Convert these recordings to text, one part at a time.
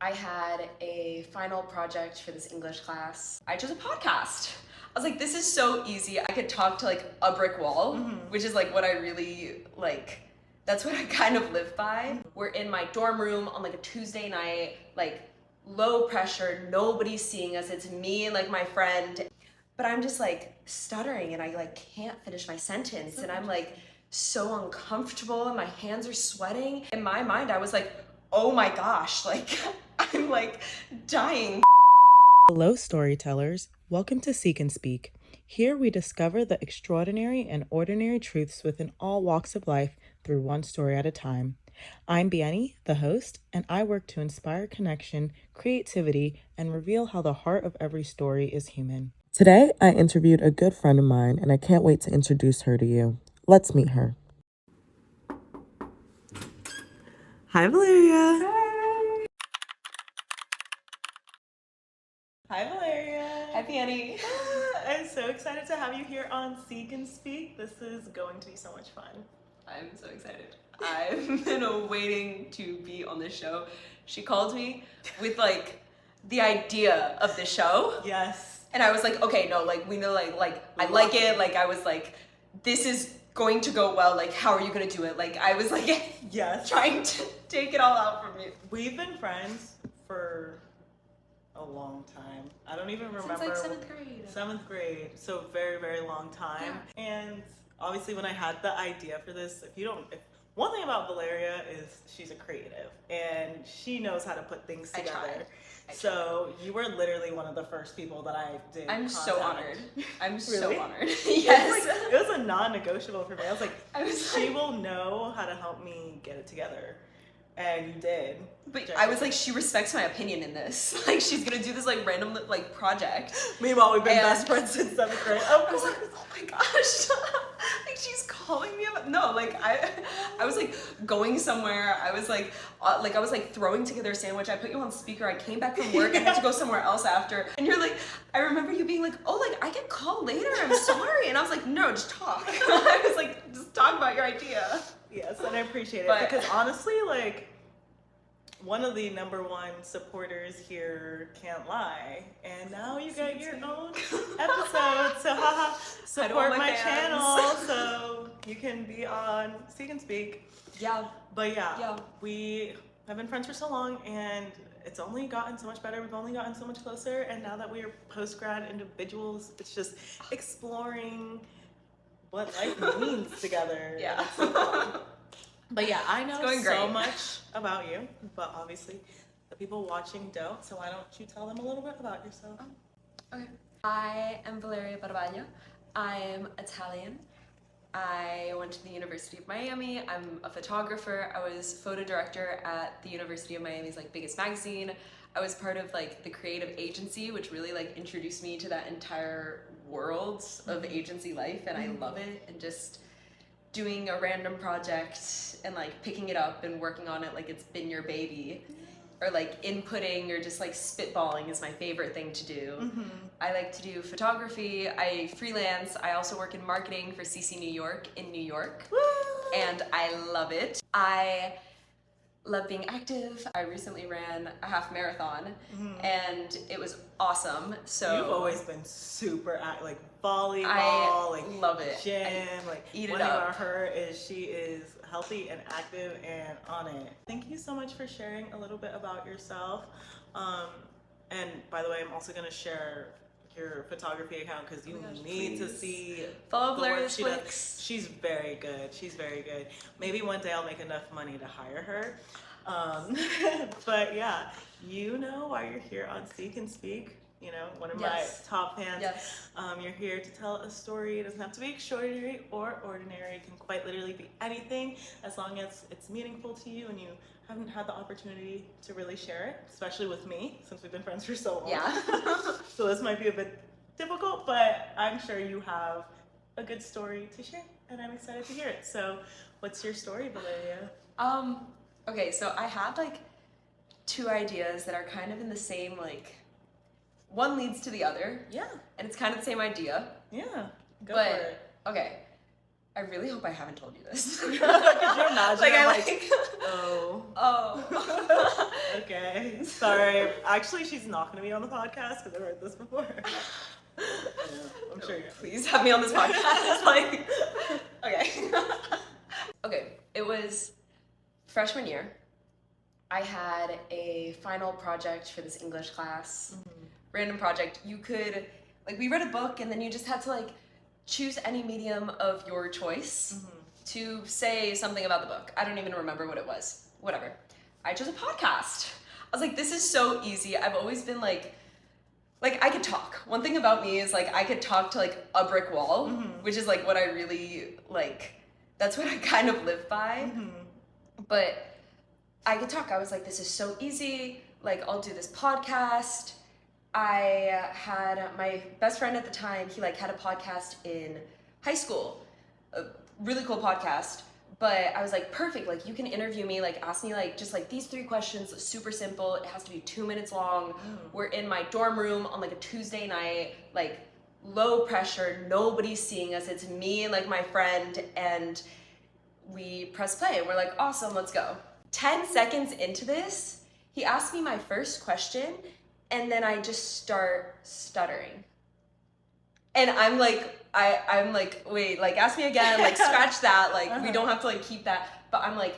I had a final project for this English class. I chose a podcast. I was like, this is so easy. I could talk to like a brick wall, which is like what I really like. That's what I kind of live by. We're in my dorm room on like a Tuesday night, like low pressure, nobody's seeing us. It's me and like my friend. But I'm just like stuttering and I like can't finish my sentence and I'm like so uncomfortable and my hands are sweating. In my mind, I was like, oh my gosh, like I'm like dying. Hello, storytellers. Welcome to Seek and Speak. Here we discover the extraordinary and ordinary truths within all walks of life through one story at a time. I'm Biyeni, the host, and I work to inspire connection, creativity, and reveal how the heart of every story is human. Today, I interviewed a good friend of mine, and I can't wait to introduce her to you. Let's meet her. Hi, Valeria. Hi. Hi, Valeria. Hi, Biyeni. I'm so excited to have you here on Seek and Speak. This is going to be so much fun. I'm so excited. I've been waiting to be on this show. She called me with like the idea of the show. Yes. And I was like, okay, no, like we know like I like it. Like I was like, this is going to go well. Like, how are you gonna do it? Like I was like Yes. trying to take it all out from you. We've been friends for a long time. I don't even remember. Since like 7th grade. 7th grade. So very, very long time. Yeah. And obviously when I had the idea for this, one thing about Valeria is she's a creative and she knows how to put things together. So you were literally one of the first people that I did. I'm so honored. I'm really? so honored. Yes. It was a non-negotiable for me. I was like, she will know how to help me get it together. And you did. But I was like, she respects my opinion in this. Like, she's gonna do this like random like project. Meanwhile, we've been best friends since 7th grade. I was like, oh my gosh. Like she's calling me about I was like going somewhere. I was like throwing together a sandwich. I put you on speaker. I came back from work. I had to go somewhere else after. And you're like, I remember you being like, oh, like I get called later. I'm sorry. And I was like, no, just talk. I was like, just talk about your idea. Yes, and I appreciate it because honestly, like, one of the #1 supporters here can't lie, and now you got your own episode. So haha, support my channel so you can be on Seek and Speak. Yeah. But yeah, we have been friends for so long, and it's only gotten so much better. We've only gotten so much closer, and now that we are post-grad individuals, it's just exploring what life means together. Yeah. It's so fun. But yeah, I know so much about you, but obviously the people watching don't, so why don't you tell them a little bit about yourself? Okay. I am Valeria Barbaglio. I'm Italian. I went to the University of Miami. I'm a photographer. I was photo director at the University of Miami's like biggest magazine. I was part of like the creative agency, which really like introduced me to that entire world of agency life, and I love it. And just doing a random project and like picking it up and working on it like it's been your baby, or like inputting or just like spitballing is my favorite thing to do. I like to do photography. I freelance. I also work in marketing for CC New York in New York. Woo! And I love it. I love being active. I recently ran a half marathon and it was awesome. So you've always been super like volleyball, I love it. Gym, like eat one it thing up. about her is she is healthy and active and on it. Thank you so much for sharing a little bit about yourself. And by the way, I'm also going to share your photography account because you need to see follow Valeria's flicks. She's very good. She's very good. Maybe one day I'll make enough money to hire her. But yeah, you know why you're here on Seek and Speak. You know, one of my top fans. Yes. You're here to tell a story. It doesn't have to be extraordinary or ordinary. It can quite literally be anything as long as it's meaningful to you and you haven't had the opportunity to really share it, especially with me since we've been friends for so long. Yeah. So this might be a bit difficult, but I'm sure you have a good story to share and I'm excited to hear it. So what's your story, Valeria? Okay, so I had like 2 ideas that are kind of in the same like, one leads to the other. Yeah. And it's kind of the same idea. Yeah. Go but, for it. Okay. I really hope I haven't told you this. Could you imagine? Like, oh. Okay. Sorry. Actually, she's not going to be on the podcast because I heard this before. I'm sure you're. Please have me on this podcast. Like, okay. Okay, it was freshman year. I had a final project for this English class. Random project. You could, like, we read a book and then you just had to, like, choose any medium of your choice to say something about the book. I don't even remember what it was. Whatever. I chose a podcast. I was like, this is so easy. I've always been like I could talk. One thing about me is like I could talk to like a brick wall, which is like what I really like. That's what I kind of live by. But I could talk. I was like, this is so easy. Like, I'll do this podcast. I had my best friend at the time, he like had a podcast in high school, a really cool podcast, but I was like, perfect, like you can interview me, like ask me like just like these 3 questions, super simple, it has to be 2 minutes long. We're in my dorm room on like a Tuesday night, like low pressure, nobody's seeing us, it's me and like my friend, and we press play and we're like, awesome, let's go. 10 seconds into this, he asked me my first question, and then I just start stuttering. And I'm like, I'm like, wait, like ask me again, like scratch that, like we don't have to like keep that. But I'm like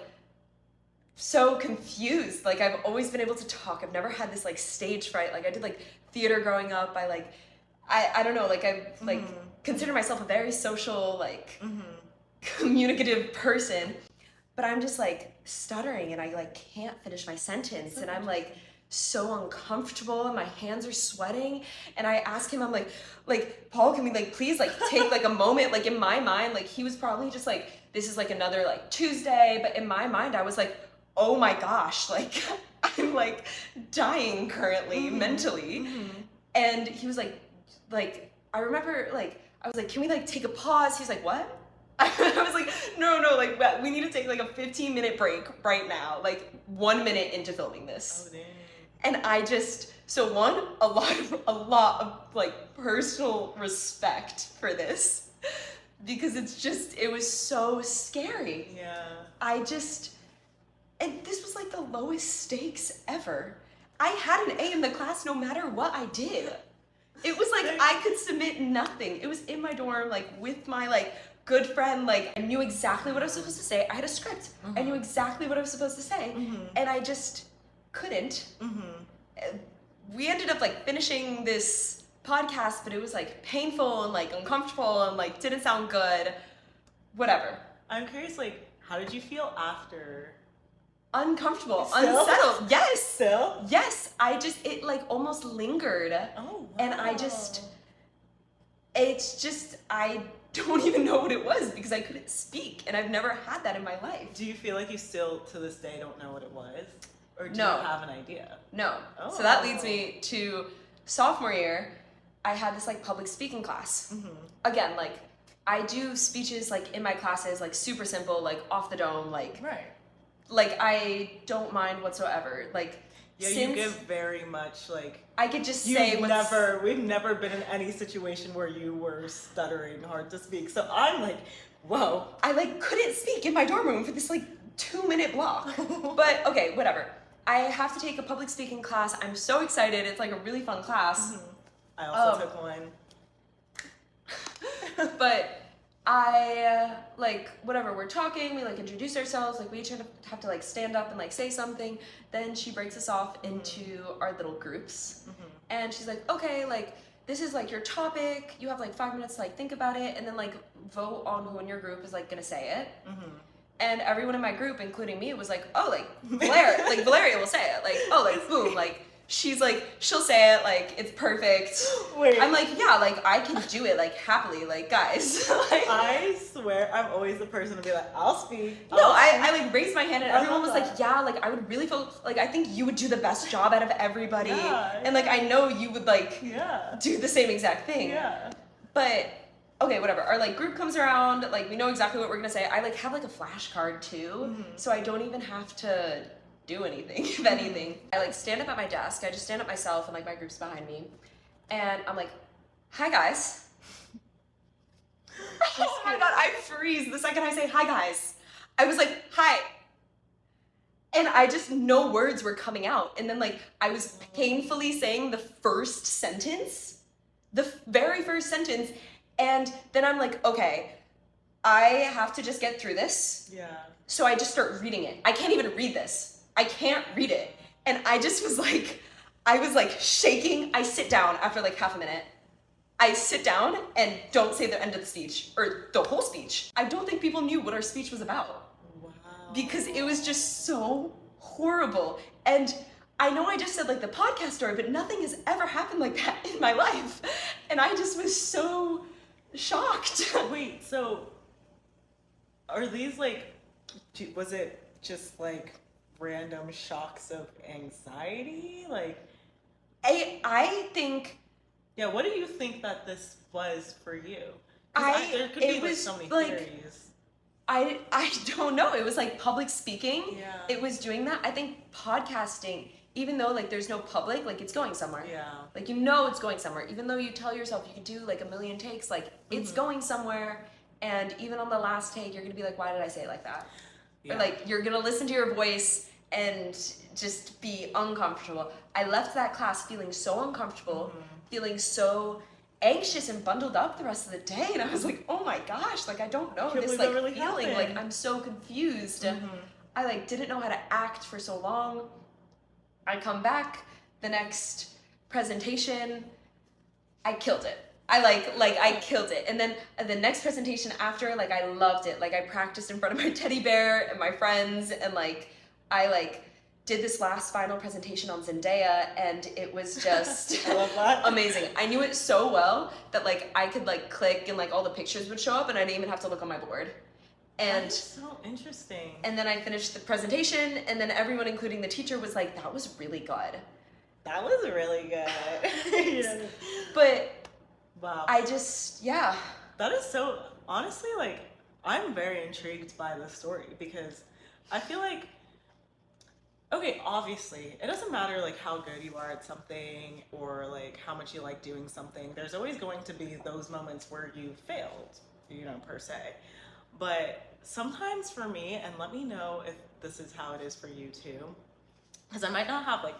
so confused. Like I've always been able to talk. I've never had this like stage fright. Like I did like theater growing up. I don't know, like I like consider myself a very social, like communicative person. But I'm just like stuttering and I like can't finish my sentence. And I'm like so uncomfortable and my hands are sweating, and I asked him, I'm like Paul, can we like please like take like a moment? Like in my mind, like he was probably just like, this is like another like Tuesday, but in my mind I was like, oh my gosh, like I'm like dying currently mentally. And he was like I remember like I was like, can we like take a pause? He's like, what? I was like, no, like we need to take like a 15-minute break right now, like 1 minute into filming this. Oh, dang. And I just, so one, a lot of like personal respect for this, because it was so scary. Yeah. And this was like the lowest stakes ever. I had an A in the class no matter what I did. It was like, I could submit nothing. It was in my dorm, like with my like good friend, like I knew exactly what I was supposed to say. I had a script. I knew exactly what I was supposed to say. And I just couldn't. We ended up like finishing this podcast, but it was like painful and like uncomfortable and like didn't sound good. Whatever. I'm curious, like, how did you feel after? Uncomfortable, Still? unsettled. Yes. Still? Yes. it like almost lingered. Oh, wow. And I don't even know what it was because I couldn't speak, and I've never had that in my life. Do you feel like you still to this day don't know what it was? Or do No. you have an idea? No. Oh. So that leads me to sophomore year. I had this like public speaking class. Again, like I do speeches like in my classes, like super simple, like off the dome, like right. Like I don't mind whatsoever. Like yeah, you give very much like I could just say we've never been in any situation where you were stuttering hard to speak. So I'm like, whoa. I like couldn't speak in my dorm room for this like 2-minute block. But okay, whatever. I have to take a public speaking class. I'm so excited. It's like a really fun class. I also took one. But I like whatever, we're talking, we like introduce ourselves, like we each have to like stand up and like say something. Then she breaks us off into our little groups. And she's like, okay, like this is like your topic, you have like 5 minutes to like think about it, and then like vote on who in your group is like gonna say it. And everyone in my group, including me, was like, oh, like Valeria will say it, like, oh, like boom, like she's like, she'll say it, like it's perfect. Wait. I'm like, yeah, like I can do it, like happily, like guys. Like, I swear, I'm always the person to be like, I'll speak. I like raised my hand and everyone was like, yeah, like I would really feel like I think you would do the best job out of everybody. Yeah, and like I know you would like do the same exact thing. Yeah. But okay, whatever. Our like group comes around, like we know exactly what we're gonna say. I like have like a flashcard too, so I don't even have to do anything, if anything. I like stand up at my desk. I just stand up myself and like my group's behind me, and I'm like, hi guys. Oh my god, I freeze the second I say hi guys. I was like, hi. And I just, no words were coming out. And then like, I was painfully saying the first sentence, the very first sentence. And then I'm like, okay, I have to just get through this. Yeah. So I just start reading it. I can't even read this. I can't read it. And I just was like, I was like shaking. I sit down after like half a minute. I sit down and don't say the end of the speech or the whole speech. I don't think people knew what our speech was about. Wow. Because it was just so horrible. And I know I just said like the podcast story, but nothing has ever happened like that in my life. And I just was so shocked. Wait, so are these like, was it just like random shocks of anxiety? Like, I think. Yeah, what do you think that this was for you? There could it be was so many like, theories. I don't know. It was like public speaking. Yeah. It was doing that. I think podcasting, even though like there's no public, like it's going somewhere. Yeah. Like you know it's going somewhere. Even though you tell yourself you can do like 1,000,000 takes, like it's going somewhere. And even on the last take, you're gonna be like, why did I say it like that? Yeah. Or like you're gonna listen to your voice and just be uncomfortable. I left that class feeling so uncomfortable, feeling so anxious and bundled up the rest of the day, and I was like, oh my gosh, like I don't know this like really feeling, happened. like I'm so confused. I like didn't know how to act for so long. I come back the next presentation, I killed it. I killed it. And then the next presentation after, like I loved it. Like I practiced in front of my teddy bear and my friends, and like I like did this last final presentation on Zendaya, and it was just I love that. amazing. I knew it so well that like I could like click and like all the pictures would show up and I didn't even have to look on my board. And That's so interesting. And then I finished the presentation, and then everyone, including the teacher, was like, that was really good. That was really good. Yeah. But Wow. I just, yeah. That is so, honestly, like, I'm very intrigued by this story because I feel like, okay, obviously, it doesn't matter, like, how good you are at something or, like, how much you like doing something. There's always going to be those moments where you failed, you know, per se. But sometimes for me, and let me know if this is how it is for you too, because I might not have, like,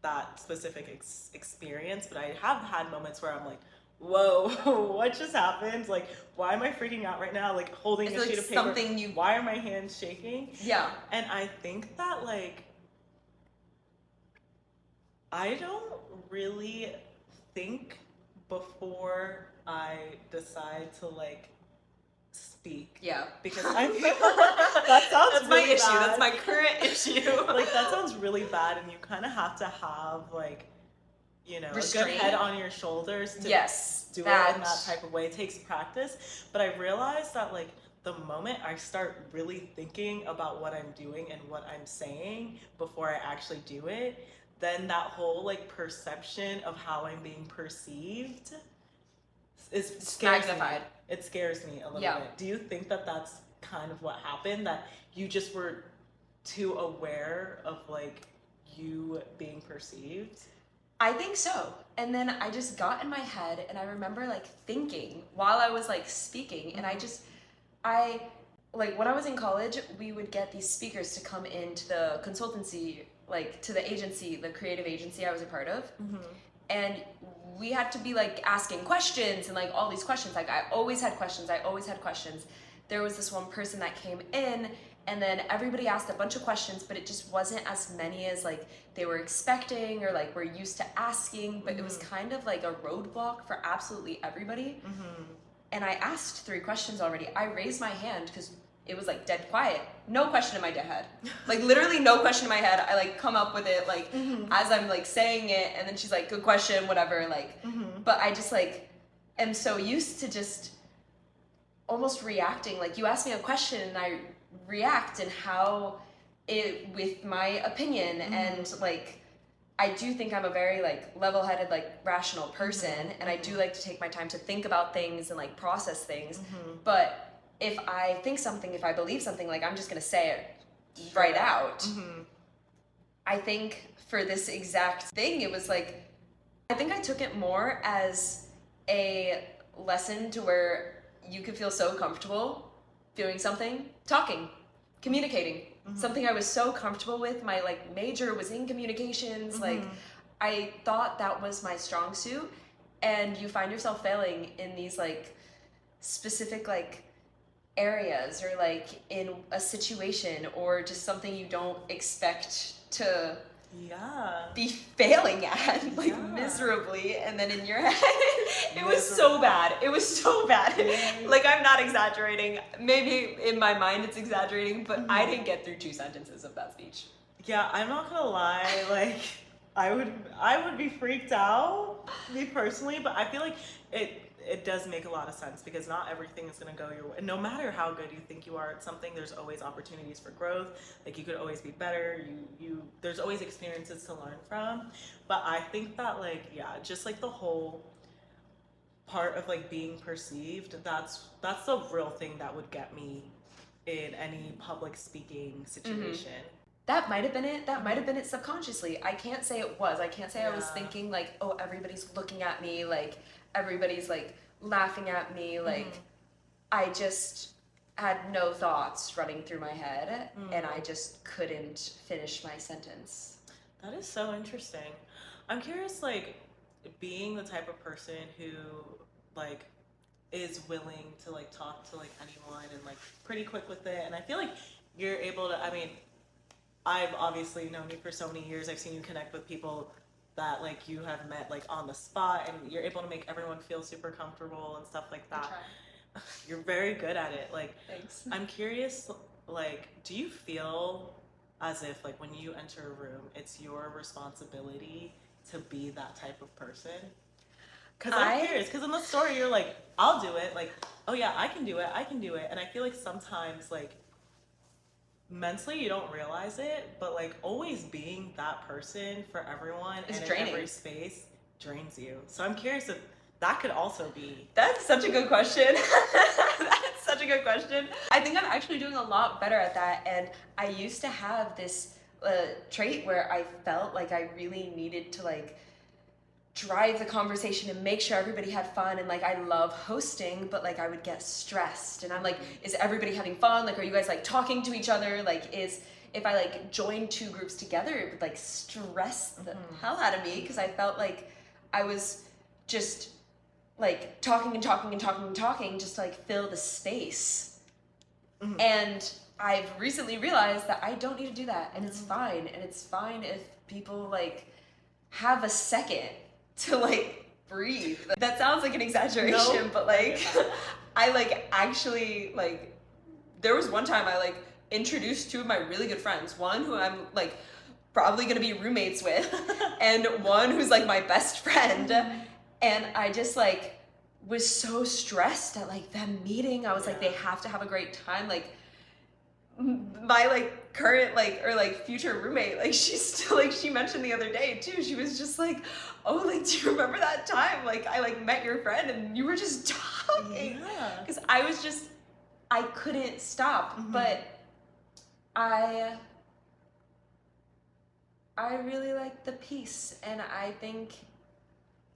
that specific experience, but I have had moments where I'm like, whoa, what just happened? Like, why am I freaking out right now? Like, holding a sheet of paper. Why are my hands shaking? Yeah. And I think that, like, I don't really think before I decide to, like, speak. Yeah. Because I feel that sounds That's really my issue. bad. That's my current issue. Like, that sounds really bad, and you kind of have to have, like, you know, restraint. A good head on your shoulders to do it in that type of way. It takes practice. But I realized that, like, the moment I start really thinking about what I'm doing and what I'm saying before I actually do it, then that whole, like, perception of how I'm being perceived is scares magnified. Me. It scares me a little bit. Do you think that that's kind of what happened? That you just were too aware of, like, you being perceived? I think so. And then I just got in my head, and I remember like thinking while I was like speaking, and I like when I was in college, we would get these speakers to come into the consultancy, like to the agency, the creative agency I was a part of. And we had to be like asking questions and like all these questions. Like I always had questions. There was this one person that came in, and then everybody asked a bunch of questions, but it just wasn't as many as like they were expecting or like we're used to asking, but it was kind of like a roadblock for absolutely everybody. And I asked 3 questions already. I raised my hand because it was like dead quiet. No question in my head. Like literally no question in my head. I like come up with it like as I'm like saying it, and then she's like, good question, whatever, like, but I just like am so used to just almost reacting. Like you ask me a question and I react and how it with my opinion, and like I do think I'm a very like level-headed, like rational person, and I do like to take my time to think about things and like process things. But if I think something, if I believe something, like I'm just gonna say it right out. I think for this exact thing, it was like, I think I took it more as a lesson to where you could feel so comfortable doing something, talking, communicating. Something I was so comfortable with. My like major was in communications. Like I thought that was my strong suit, and you find yourself failing in these like specific like areas, or like in a situation, or just something you don't expect to be failing at, like miserably, and then in your head it was so bad. Like, I'm not exaggerating. Maybe in my mind it's exaggerating, but I didn't get through 2 sentences of that speech. Yeah, I'm not gonna lie, like I would be freaked out, me personally, but I feel like it does make a lot of sense, because not everything is going to go your way. No matter how good you think you are at something, there's always opportunities for growth. Like, you could always be better. There's always experiences to learn from. But I think that, like, yeah, just like the whole part of like being perceived, that's the real thing that would get me in any public speaking situation. That might have been it. That might have been it subconsciously. I can't say it was. I can't say I was thinking like, oh, everybody's looking at me, like everybody's like laughing at me. Like, I just had no thoughts running through my head, and I just couldn't finish my sentence. That is so interesting. I'm curious, like, being the type of person who like is willing to like talk to like anyone and like pretty quick with it, and I feel like you're able to, I mean, I've obviously known you for so many years. I've seen you connect with people that like you have met like on the spot, and you're able to make everyone feel super comfortable and stuff like that. You're very good at it. Like, thanks. I'm curious, like, do you feel as if like when you enter a room, it's your responsibility to be that type of person? Because I'm curious, because in the story you're like, I'll do it. Like, oh yeah, I can do it. And I feel like sometimes like mentally you don't realize it, but like always being that person for everyone and in every space drains you. So I'm curious if that could also be. That's such a good question. That's such a good question. I think I'm actually doing a lot better at that, and I used to have this trait where I felt like I really needed to like drive the conversation and make sure everybody had fun, and like I love hosting, but like I would get stressed, and I'm like, is everybody having fun? Like, are you guys like talking to each other? Like, if I like joined 2 groups together, it would like stress the hell out of me, because I felt like I was just like talking and talking and talking and talking just to like fill the space. And I've recently realized that I don't need to do that, and it's fine. And it's fine if people like have a second to like breathe. That sounds like an exaggeration, but like I like actually like, there was one time I like introduced 2 of my really good friends, one who I'm like probably gonna be roommates with, and one who's like my best friend, and I just like was so stressed at like them meeting. I was like, they have to have a great time. Like, my like current like or like future roommate, like she's still like, she mentioned the other day too, she was just like, oh, like, do you remember that time like I like met your friend and you were just talking? Because I couldn't stop. But I really like the peace, and I think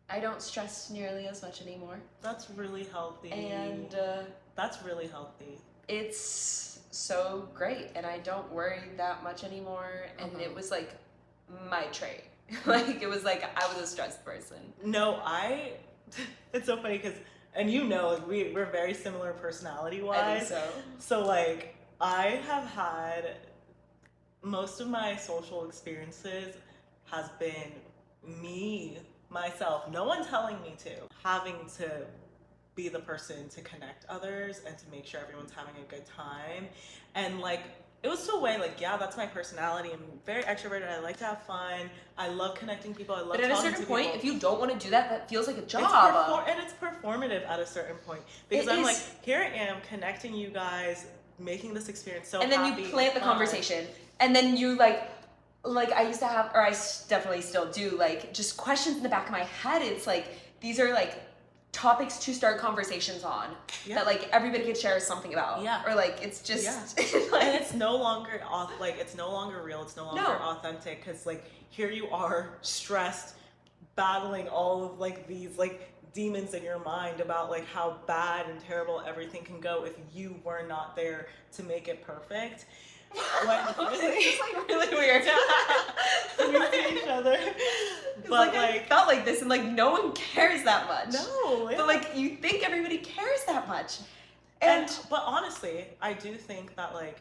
I don't stress nearly as much anymore. That's really healthy. And that's really healthy. It's so great, and I don't worry that much anymore. And it was like my trait. Like, it was like I was a stressed person. No, it's so funny because, and you know, like we're very similar personality wise. I think so. So like, I have had most of my social experiences has been me, myself, no one telling me to, having to be the person to connect others and to make sure everyone's having a good time. And like, it was to a way like, yeah, that's my personality. I'm very extroverted. I like to have fun. I love connecting people. I love talking to people. But at a certain point, if you don't want to do that, that feels like a job. And it's performative at a certain point. Because I'm like, here I am connecting you guys, making this experience so happy. And then you plant the conversation. And then you like I used to have, or I definitely still do, like just questions in the back of my head. It's like, these are like topics to start conversations on that like everybody could share something about. Or like, it's just like, and it's no longer like, it's no longer real, it's no longer authentic, because like here you are stressed, battling all of like these like demons in your mind about like how bad and terrible everything can go if you were not there to make it perfect. It's like really weird. We see each other. But like I felt like this and like no one cares that much. No. Yeah. But like you think everybody cares that much. But honestly, I do think that like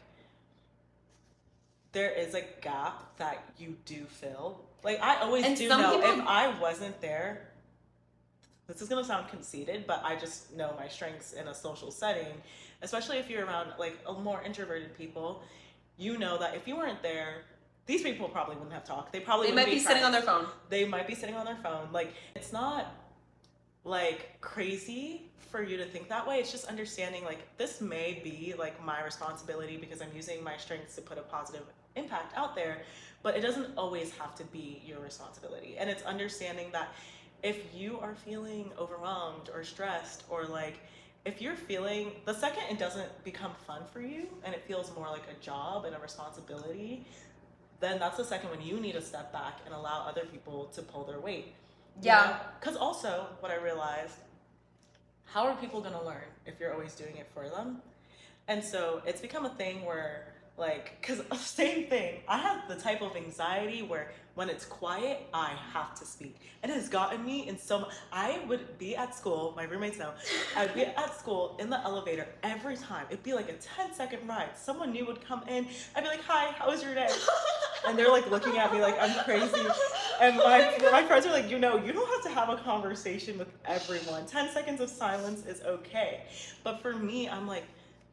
there is a gap that you do fill. Like I always do know if I wasn't there, this is gonna sound conceited, but I just know my strengths in a social setting, especially if you're around like a more introverted people. You know that if you weren't there, these people probably wouldn't have talked. They might be sitting on their phone. They might be sitting on their phone. Like it's not like crazy for you to think that way. It's just understanding like this may be like my responsibility because I'm using my strengths to put a positive impact out there, but it doesn't always have to be your responsibility. And it's understanding that if you are feeling overwhelmed or stressed or like if you're feeling the second it doesn't become fun for you and it feels more like a job and a responsibility, then that's the second when you need to step back and allow other people to pull their weight. Yeah. Because also what I realized, how are people going to learn if you're always doing it for them? And so it's become a thing where like, because same thing, I have the type of anxiety where when it's quiet, I have to speak. And it has gotten me in so much. I would be at school, my roommates know, I'd be at school in the elevator every time. It'd be like a 10-second ride. Someone new would come in. I'd be like, hi, how was your day? And they're like looking at me like I'm crazy. And my friends are like, you don't have to have a conversation with everyone. 10 seconds of silence is okay. But for me, I'm like,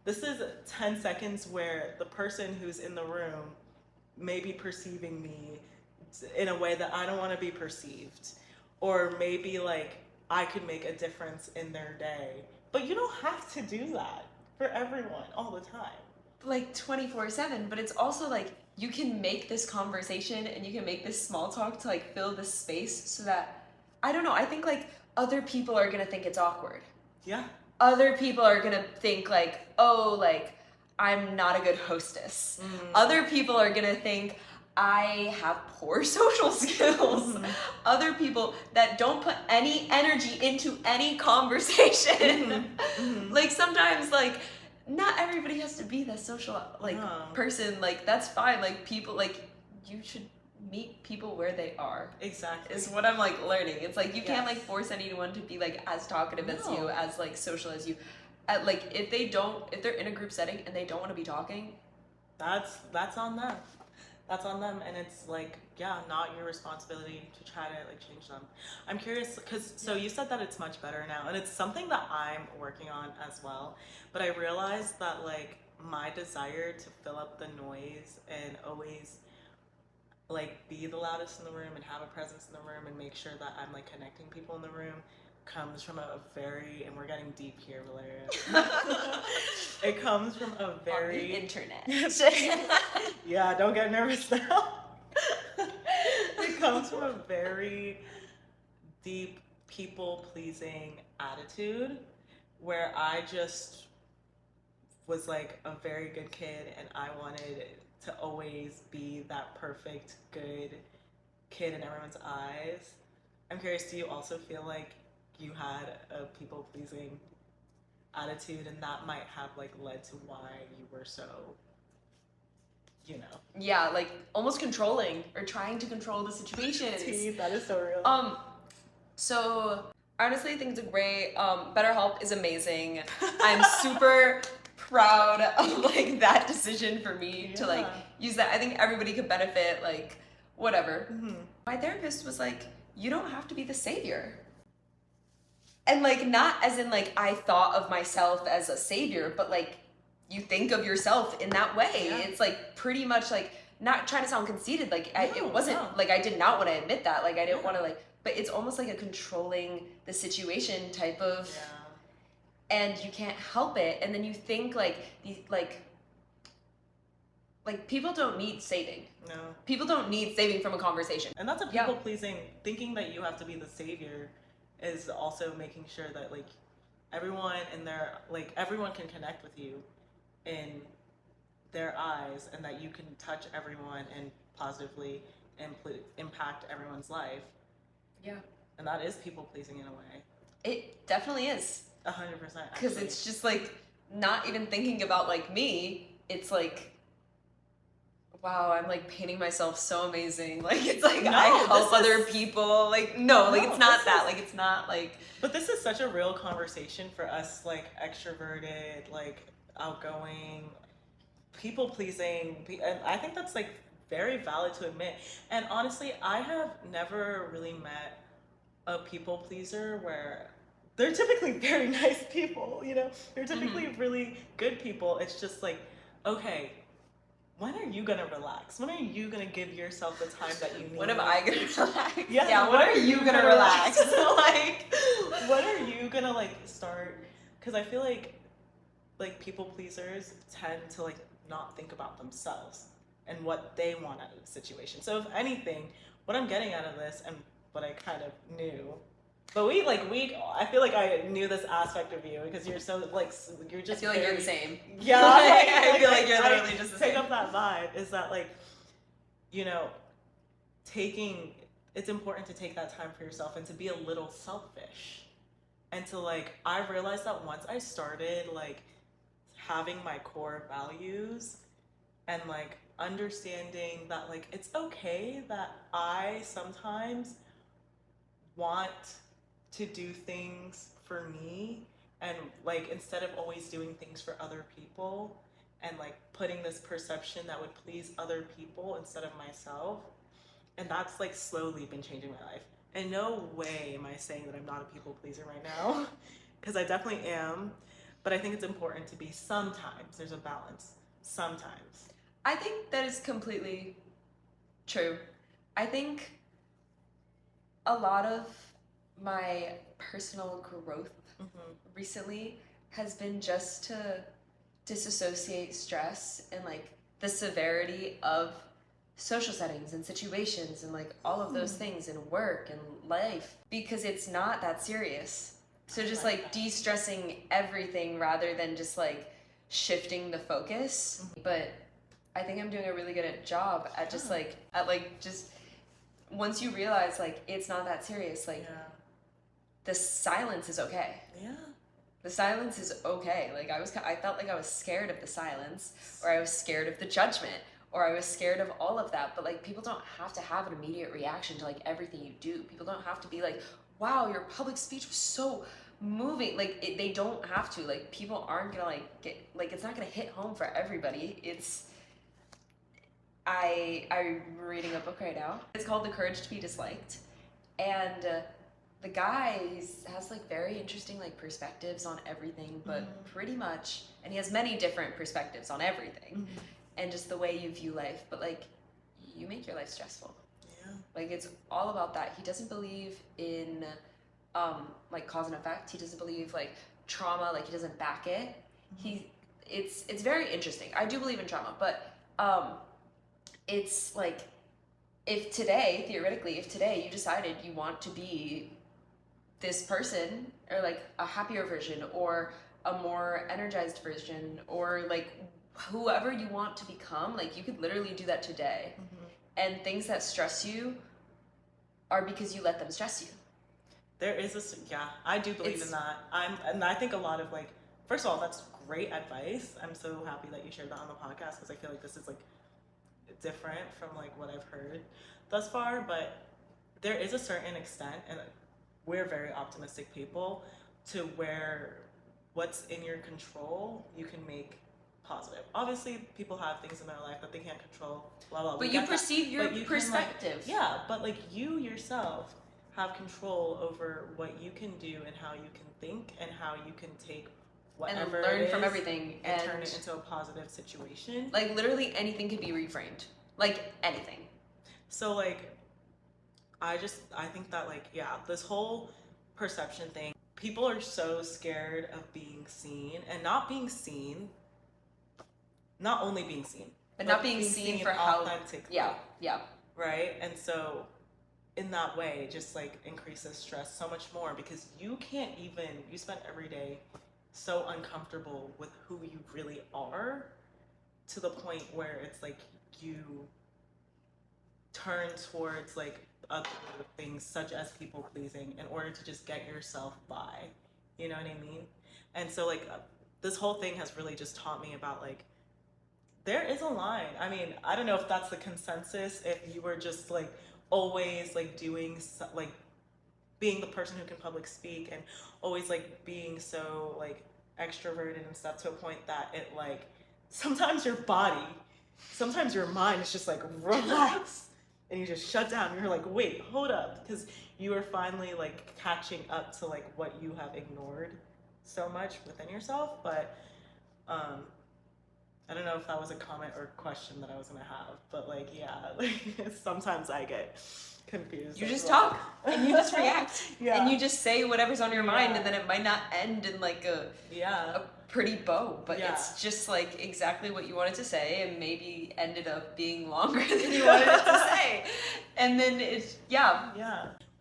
this is 10 seconds where the person who's in the room may be perceiving me in a way that I don't want to be perceived. Or maybe like I could make a difference in their day. But you don't have to do that for everyone all the time. Like 24/7, but it's also like you can make this conversation and you can make this small talk to like fill this space so that, I don't know, I think like other people are gonna think it's awkward. Yeah. Other people are gonna think like, oh, like I'm not a good hostess. Other people are gonna think I have poor social skills. Other people that don't put any energy into any conversation. Like sometimes like not everybody has to be that social like person. Like that's fine. Like people like you should meet people where they are. Exactly. Is what I'm like learning. It's like you can't like force anyone to be like as talkative as you, as like social as you. Like if they're in a group setting and they don't want to be talking, that's on them. That's on them, and it's like, yeah, not your responsibility to try to like change them. I'm curious because so you said that it's much better now, and it's something that I'm working on as well. But I realized that like my desire to fill up the noise and always like be the loudest in the room and have a presence in the room and make sure that I'm like connecting people in the room comes from a very, and we're getting deep here, Valeria. It comes from a very on the internet. Yeah, don't get nervous now. It comes from a very deep people-pleasing attitude where I just was like a very good kid and I wanted to always be that perfect, good kid in everyone's eyes. I'm curious, do you also feel like you had a people-pleasing attitude and that might have like led to why you were so, Yeah, like almost controlling or trying to control the situations. That is so real. So honestly I think it's a great BetterHelp is amazing. I'm super proud of like that decision for me to like use that. I think everybody could benefit, like whatever. My therapist was like, you don't have to be the savior. And like not as in like I thought of myself as a savior, but like you think of yourself in that way. It's like pretty much like not trying to sound conceited, like it wasn't like I did not want to admit that, like I didn't want to like, but it's almost like a controlling the situation type of and you can't help it. And then you think like these like people don't need saving. No. People don't need saving from a conversation. And that's a people pleasing, thinking that you have to be the savior is also making sure that like everyone in their like everyone can connect with you in their eyes and that you can touch everyone and positively impact everyone's life. Yeah. And that is people pleasing in a way. It definitely is. 100%. Because it's just like not even thinking about like me. It's like, wow, I'm like painting myself so amazing. Like it's like I help other people. Like no, like it's not that. Like it's not like. But this is such a real conversation for us, like extroverted, like outgoing, people pleasing, and I think that's like very valid to admit. And honestly, I have never really met a people pleaser where they're typically very nice people, you know, they're typically really good people. It's just like, okay, when are you gonna relax? When are you gonna give yourself the time that you need? When am I gonna relax? Yeah, when are you gonna relax? Like, when are you gonna like start? Because I feel like people pleasers tend to like not think about themselves and what they want out of the situation. So if anything, what I'm getting out of this and what I kind of knew, but I feel like I knew this aspect of you because you're so like, you're just. I feel like you're the same. Yeah, I feel like you're literally just the same. Pick up that vibe is that like, you know, it's important to take that time for yourself and to be a little selfish. And to like, I realized that once I started like having my core values and like understanding that like it's okay that I sometimes want to do things for me, and like instead of always doing things for other people and like putting this perception that would please other people instead of myself. And that's like slowly been changing my life. And no way am I saying that I'm not a people pleaser right now, because I definitely am. But I think it's important to be sometimes. There's a balance. Sometimes. I think that is completely true. I think a lot of my personal growth recently has been just to disassociate stress and like the severity of social settings and situations and like all of those things in work and life, because it's not that serious. So just like de-stressing everything rather than just like shifting the focus. But I think I'm doing a really good job at just like just once you realize like it's not that serious, like the silence is okay. Yeah. The silence is okay. Like I felt like I was scared of the silence, or I was scared of the judgment, or I was scared of all of that. But like people don't have to have an immediate reaction to like everything you do. People don't have to be like, wow, your public speech was so moving. Like they don't have to. Like people aren't gonna like get like, it's not gonna hit home for everybody. I'm reading a book right now. It's called The Courage to Be Disliked, and the guy has like very interesting like perspectives on everything, but pretty much, and he has many different perspectives on everything, and just the way you view life. But like, you make your life stressful. Yeah. Like it's all about that. He doesn't believe in like cause and effect. He doesn't believe like trauma. Like he doesn't back it. It's very interesting. I do believe in trauma, but it's like if today you decided you want to be this person, or like a happier version, or a more energized version, or like whoever you want to become, like you could literally do that today. And things that stress you are because you let them stress you. There is I do believe in that. And I think a lot of like, first of all, that's great advice. I'm so happy that you shared that on the podcast, because I feel like this is like different from like what I've heard thus far. But there is a certain extent, and we're very optimistic people, to where what's in your control you can make positive. Obviously people have things in their life that they can't control, blah blah. But you perceive your perspective. But like you yourself have control over what you can do and how you can think and how you can take whatever and learn from everything and turn it into a positive situation. Like literally anything could be reframed. Like anything. So like I think that like this whole perception thing, people are so scared of being seen and not being seen, not only being seen, but not being seen for authentically. Yeah. Right? And so in that way, it just like increases stress so much more, because you spend every day so uncomfortable with who you really are, to the point where it's like you turn towards like other things such as people pleasing in order to just get yourself by. You know what I mean? And so like this whole thing has really just taught me about like there is a line. I mean, I don't know if that's the consensus, if you were just like always like doing like being the person who can public speak and always like being so like extroverted and stuff to a point that it like sometimes your body, sometimes your mind is just like relax and you just shut down and you're like, wait, hold up, because you are finally like catching up to like what you have ignored so much within yourself. But I don't know if that was a comment or question that I was gonna have, but like, yeah, like sometimes I get confused. You just talk and you just react. Yeah. And you just say whatever's on your mind, and then it might not end in like a pretty bow, but it's just like exactly what you wanted to say, and maybe ended up being longer than you wanted it to say. And then it's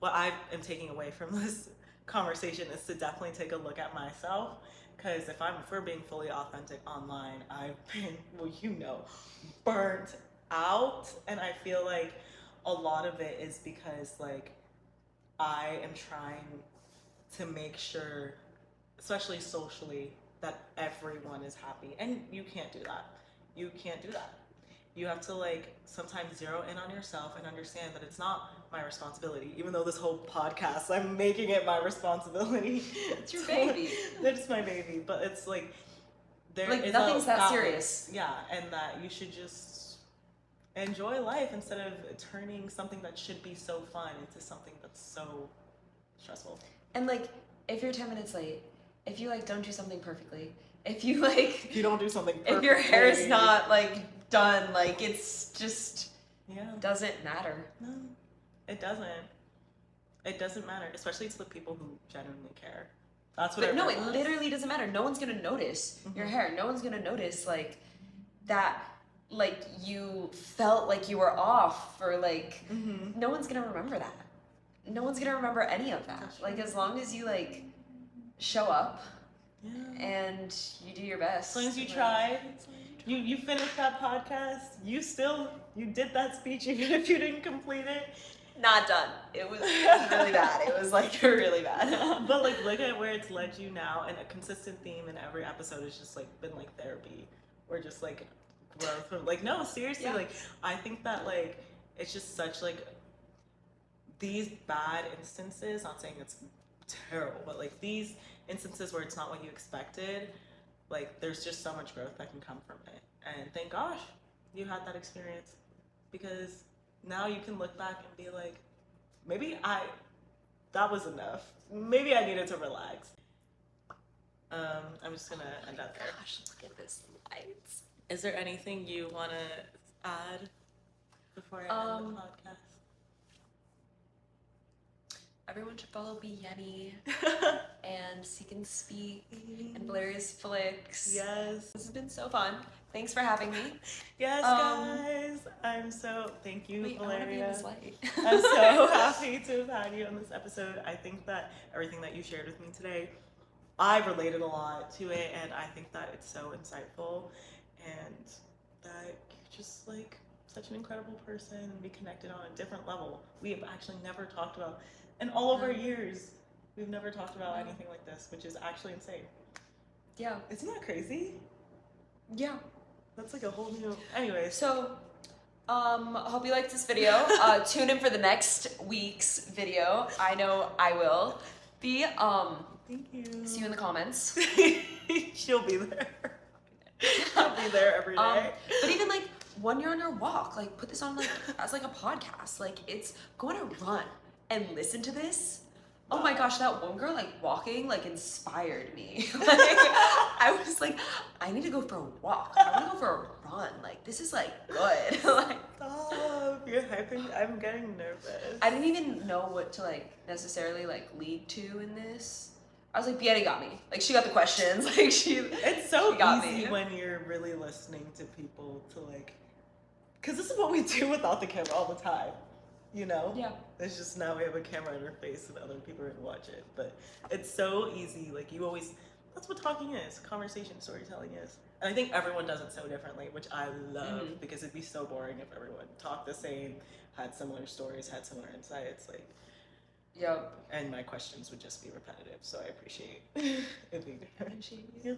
What I am taking away from this conversation is to definitely take a look at myself. Because if we're being fully authentic online, I've been, burnt out. And I feel like a lot of it is because like I am trying to make sure, especially socially, that everyone is happy. And you can't do that. You can't do that. You have to like sometimes zero in on yourself and understand that it's not my responsibility. Even though this whole podcast, I'm making it my responsibility. It's your baby. It's my baby, but it's like nothing's that serious. Yeah, and that you should just enjoy life instead of turning something that should be so fun into something that's so stressful. And like, if you're 10 minutes late, if you like don't do something perfectly, if you like, if you don't do something perfectly, if your hair is not like done, like it's just doesn't matter. No, it doesn't. It doesn't matter, especially to the people who genuinely care. That's what. But no, it literally doesn't matter. No one's gonna notice your hair. No one's gonna notice like that. Like you felt like you were off, or like no one's gonna remember that. No one's gonna remember any of that. Like as long as you like show up and you do your best. As long as you tried. You finished that podcast. You did that speech even if you didn't complete it. Not done. It was really bad. It was like really bad. But like look at where it's led you now, and a consistent theme in every episode has just like been like therapy, or just like growth. Like no, seriously, like I think that like it's just such like these bad instances. Not saying it's terrible, but like these instances where it's not what you expected. Like there's just so much growth that can come from it, and thank gosh you had that experience, because now you can look back and be like, maybe that was enough. Maybe I needed to relax. I'm just gonna end up there. Gosh, look at this lights. Is there anything you want to add before I end the podcast? Everyone should follow Biyeni and Seek and Speak and Valeria's Flicks. Yes. This has been so fun. Thanks for having me. Yes, guys. Thank you, Valeria. I want to be in this light. I'm so happy to have had you on this episode. I think that everything that you shared with me today, I related a lot to it, and I think that it's so insightful, and that you're just like such an incredible person, and we connected on a different level. We have actually never talked about, in all of our years, we've never talked about anything like this, which is actually insane. Yeah. Isn't that crazy? Yeah. That's like a whole new... Anyway. So, hope you liked this video. Tune in for the next week's video. I know I will be. Thank you. See you in the comments. She'll be there. She'll be there every day. But even like when you're on your walk, like put this on like as like a podcast. Like it's go on a run and listen to this. Oh my gosh, that one girl like walking like inspired me. Like I was like, I need to go for a walk. I want to go for a run. Like this is like good. Like stop. You're hyping. I'm getting nervous. I didn't even know what to like necessarily like lead to in this. I was like, Biyeni got me. Like she got the questions. Like It's so got easy me. when you're really listening to people to like, because this is what we do without the camera all the time. You know? Yeah. It's just now we have a camera in our face and other people are gonna watch it. But it's so easy. Like you always that's what talking is. Conversation storytelling is. And I think everyone does it so differently, which I love because it'd be so boring if everyone talked the same, had similar stories, had similar insights, like. Yep. And my questions would just be repetitive, so I appreciate it being different. Yeah.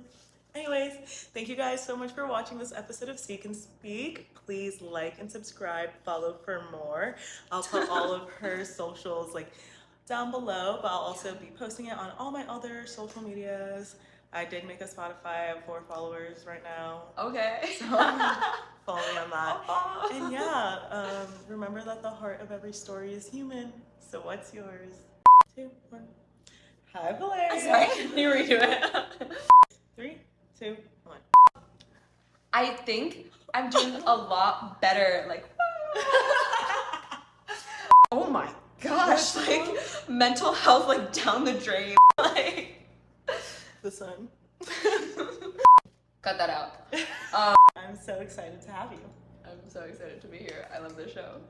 Anyways, thank you guys so much for watching this episode of Seek and Speak. Please like and subscribe, follow for more. I'll put all of her socials like down below, but I'll also be posting it on all my other social medias. I did make a Spotify. I have 4 followers right now. Okay. So follow me on that. And yeah, remember that the heart of every story is human. So what's yours? 2, 1. Hi, Valeria. Sorry, can you redo it? 3, 2, 1. I think I'm doing a lot better. Like, oh my gosh, like mental health like down the drain. Like The sun. cut that out. I'm so excited to have you. I'm so excited to be here. I love this show.